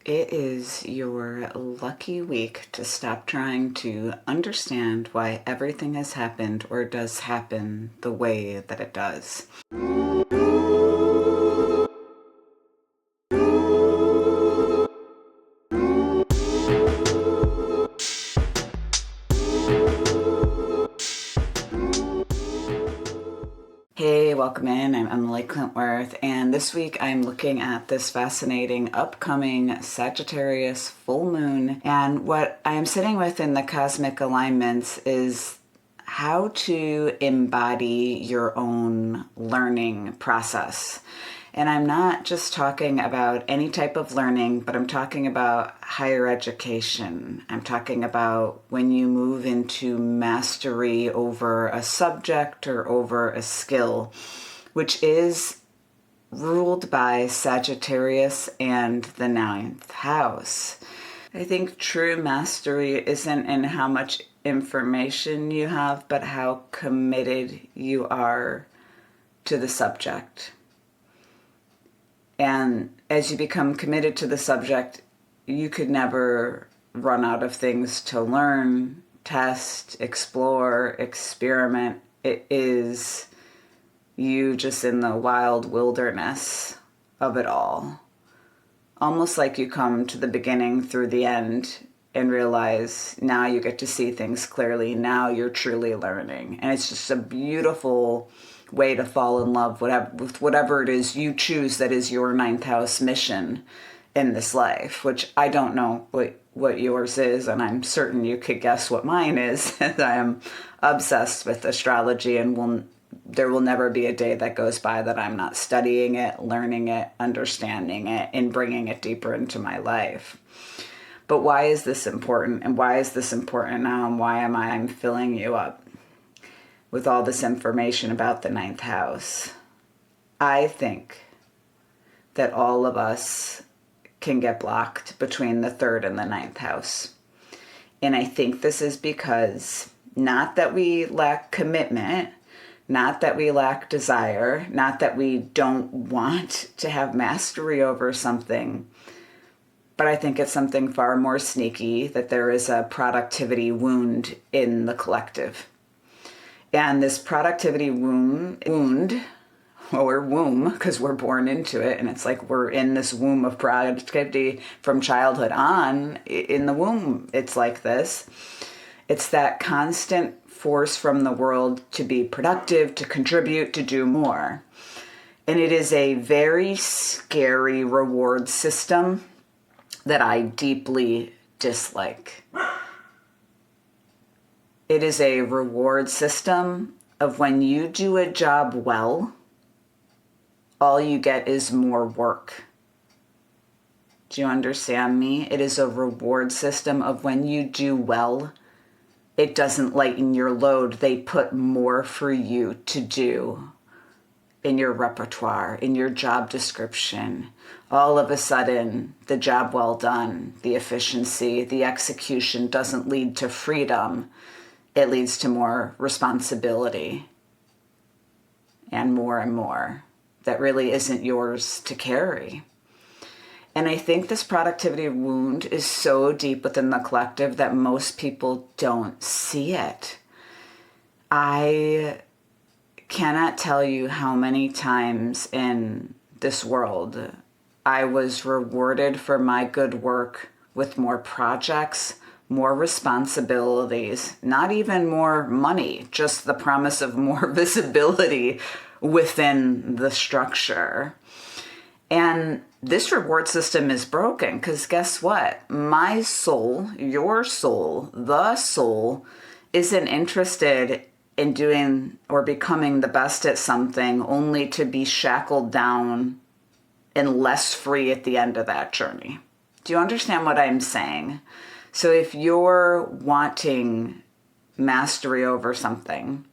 It is your lucky week to stop trying to understand why everything has happened or does happen the way that it does. Hey, welcome in. I'm Emily Klintworth, and this week I'm looking at this fascinating upcoming Sagittarius Full Moon. And what I'm sitting with in the cosmic alignments is how to embody your own learning process. And I'm not just talking about any type of learning, but I'm talking about higher education. I'm talking about when you move into mastery over a subject or over a skill, which is ruled by Sagittarius and the 9th house. I think true mastery isn't in how much information you have, but how committed you are to the subject. And as you become committed to the subject, you could never run out of things to learn, test, explore, experiment. It is you just in the wild wilderness of it all. Almost like you come to the beginning through the end and realize now you get to see things clearly. Now you're truly learning. And it's just a beautiful way to fall in love with whatever it is you choose that is your 9th house mission in this life, which I don't know what yours is, and I'm certain you could guess what mine is. I am obsessed with astrology, and there will never be a day that goes by that I'm not studying it, learning it, understanding it, and bringing it deeper into my life. But why is this important, and why is this important now, and why am I'm filling you up with all this information about the 9th house? I think that all of us can get blocked between the 3rd and the 9th house. And I think this is because not that we lack commitment, not that we lack desire, not that we don't want to have mastery over something, but I think it's something far more sneaky, that there is a productivity wound in the collective. And this productivity wound, or womb, because we're born into it, and it's like we're in this womb of productivity from childhood on. In the womb, it's like this. It's that constant force from the world to be productive, to contribute, to do more. And it is a very scary reward system that I deeply dislike. It is a reward system of when you do a job well, all you get is more work. Do you understand me? It is a reward system of when you do well, it doesn't lighten your load. They put more for you to do in your repertoire, in your job description. All of a sudden, the job well done, the efficiency, the execution doesn't lead to freedom. It leads to more responsibility and more that really isn't yours to carry. And I think this productivity wound is so deep within the collective that most people don't see it. I cannot tell you how many times in this world I was rewarded for my good work with more projects, more responsibilities, not even more money, just the promise of more visibility within the structure. And this reward system is broken because guess what? My soul, your soul, the soul isn't interested in doing or becoming the best at something only to be shackled down and less free at the end of that journey. Do you understand what I'm saying? So if you're wanting mastery over something,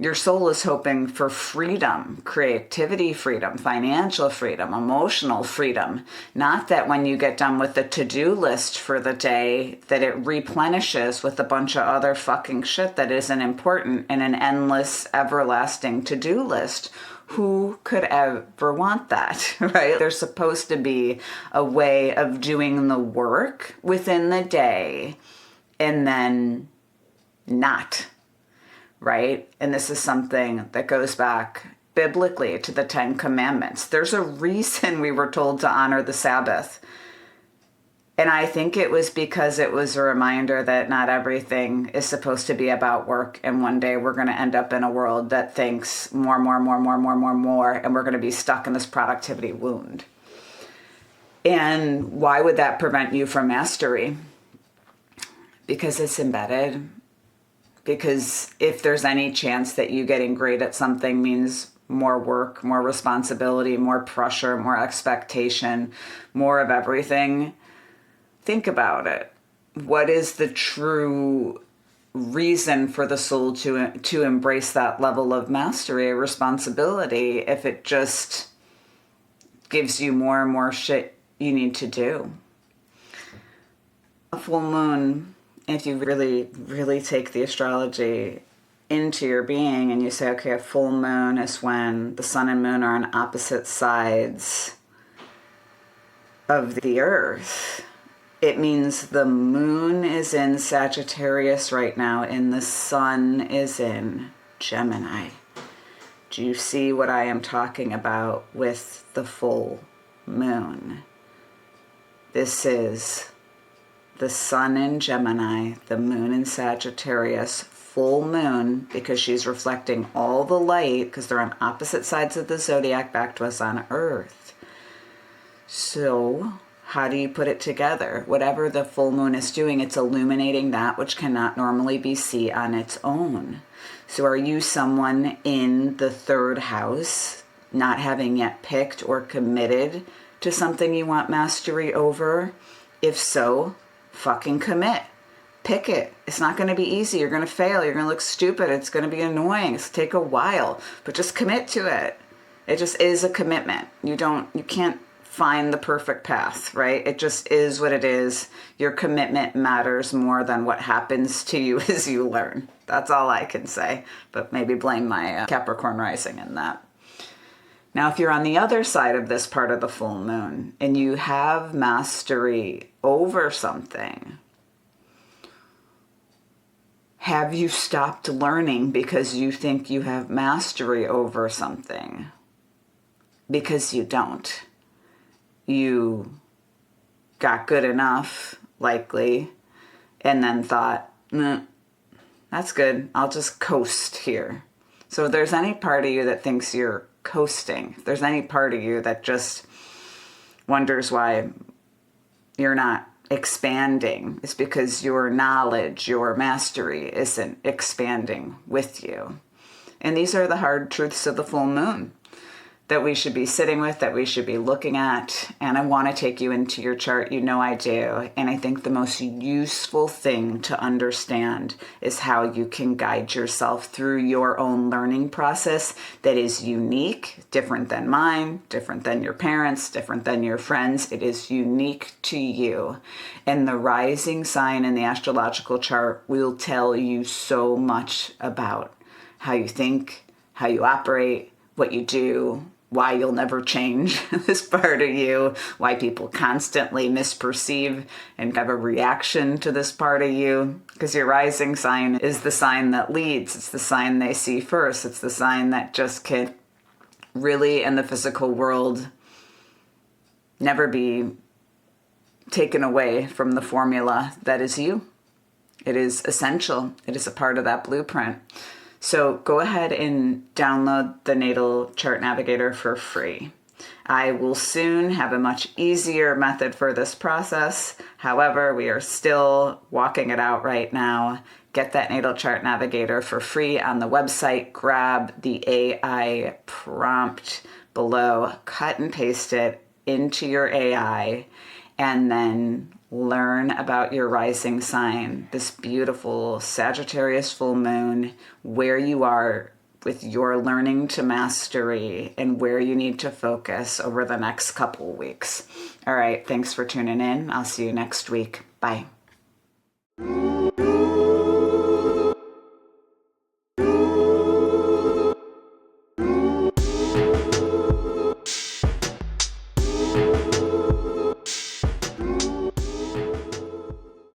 your soul is hoping for freedom, creativity freedom, financial freedom, emotional freedom. Not that when you get done with the to-do list for the day, that it replenishes with a bunch of other fucking shit that isn't important in an endless, everlasting to-do list. Who could ever want that, right? There's supposed to be a way of doing the work within the day and then not, right? And this is something that goes back biblically to the 10 Commandments. There's a reason we were told to honor the Sabbath. And I think it was because it was a reminder that not everything is supposed to be about work. And one day we're going to end up in a world that thinks more, and we're going to be stuck in this productivity wound. And why would that prevent you from mastery? Because it's embedded. Because if there's any chance that you getting great at something means more work, more responsibility, more pressure, more expectation, more of everything, think about it. What is the true reason for the soul to embrace that level of mastery or responsibility if it just gives you more and more shit you need to do? A full moon, if you really, really take the astrology into your being and you say, okay, a full moon is when the sun and moon are on opposite sides of the earth. It means the moon is in Sagittarius right now and the sun is in Gemini. Do you see what I am talking about with the full moon? This is the sun in Gemini, the moon in Sagittarius, full moon, because she's reflecting all the light, because they're on opposite sides of the zodiac back to us on Earth. So how do you put it together? Whatever the full moon is doing, it's illuminating that which cannot normally be seen on its own. So are you someone in the third house, not having yet picked or committed to something you want mastery over? If so, fucking commit. Pick it. It's not going to be easy. You're going to fail. You're going to look stupid. It's going to be annoying. It's take a while, but just commit to it. It just is a commitment. You can't find the perfect path, right? It just is what it is. Your commitment matters more than what happens to you as you learn. That's all I can say, but maybe blame my Capricorn rising in that. Now, if you're on the other side of this part of the full moon and you have mastery over something, have you stopped learning because you think you have mastery over something? Because you don't. You got good enough, likely, and then thought, that's good. I'll just coast here. So if there's any part of you that thinks you're coasting, if there's any part of you that just wonders why you're not expanding, it's because your knowledge, your mastery isn't expanding with you. And these are the hard truths of the full moon that we should be sitting with, that we should be looking at. And I want to take you into your chart. You know I do. And I think the most useful thing to understand is how you can guide yourself through your own learning process that is unique, different than mine, different than your parents, different than your friends. It is unique to you. And the rising sign in the astrological chart will tell you so much about how you think, how you operate, what you do, why you'll never change this part of you, why people constantly misperceive and have a reaction to this part of you. Because your rising sign is the sign that leads. It's the sign they see first. It's the sign that just can really, in the physical world, never be taken away from the formula that is you. It is essential. It is a part of that blueprint. So go ahead and download the Natal Chart Navigator for free. I will soon have a much easier method for this process. However, we are still walking it out right now. Get that Natal Chart Navigator for free on the website. Grab the AI prompt below, cut and paste it into your AI, and then learn about your rising sign, this beautiful Sagittarius full moon, where you are with your learning to mastery and where you need to focus over the next couple weeks. All right, thanks for tuning in. I'll see you next week. Bye.